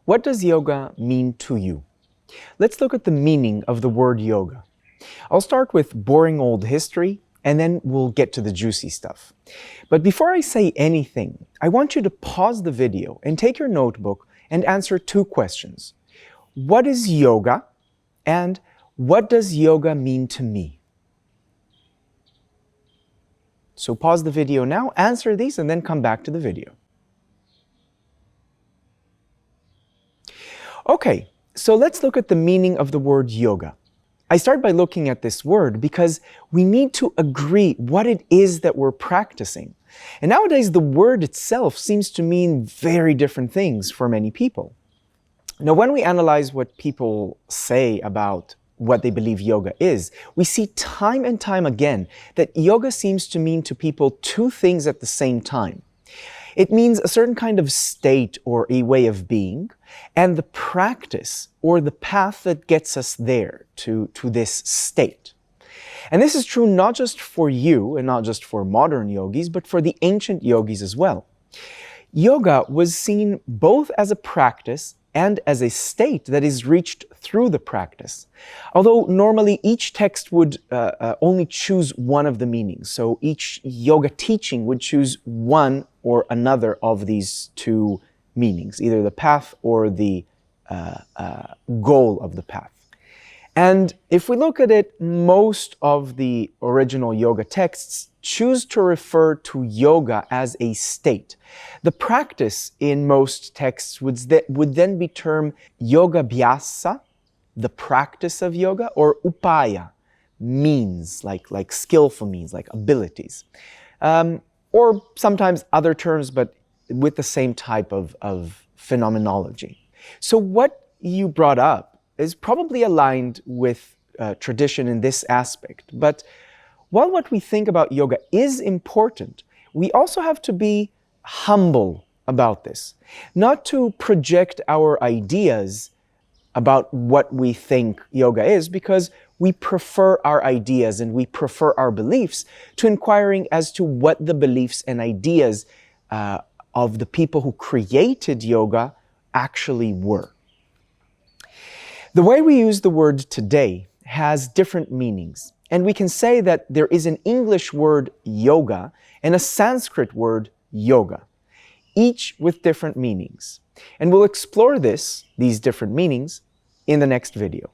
What does yoga mean to you? Let's look at the meaning of the word yoga. I'll start with boring old history, and then we'll get to the juicy stuff. But before I say anything, I want you to pause the video and take your notebook and answer two questions. What is yoga? And what does yoga mean to me? So pause the video now, answer these, and then come back to the video. Okay, so let's look at the meaning of the word yoga. I start by looking at this word because we need to agree what it is that we're practicing. And nowadays, the word itself seems to mean very different things for many people. Now, when we analyze what people say about what they believe yoga is, we see time and time again that yoga seems to mean to people two things at the same time. It means a certain kind of state or a way of being, and the practice or the path that gets us there to this state. And this is true not just for you and not just for modern yogis, but for the ancient yogis as well. Yoga was seen both as a practice and as a state that is reached through the practice. Although normally each text would only choose one of the meanings. So each yoga teaching would choose one or another of these two meanings, either the path or the goal of the path. And if we look at it, most of the original yoga texts choose to refer to yoga as a state. The practice in most texts would then be termed yogabhyasa, the practice of yoga, or upaya, means, like skillful means, like abilities. Or sometimes other terms, but with the same type of phenomenology. So what you brought up is probably aligned with tradition in this aspect. But while what we think about yoga is important, we also have to be humble about this. Not to project our ideas about what we think yoga is, because we prefer our ideas and we prefer our beliefs to inquiring as to what the beliefs and ideas of the people who created yoga actually were. The way we use the word today has different meanings, and we can say that there is an English word yoga and a Sanskrit word yoga, each with different meanings. And we'll explore these different meanings, in the next video.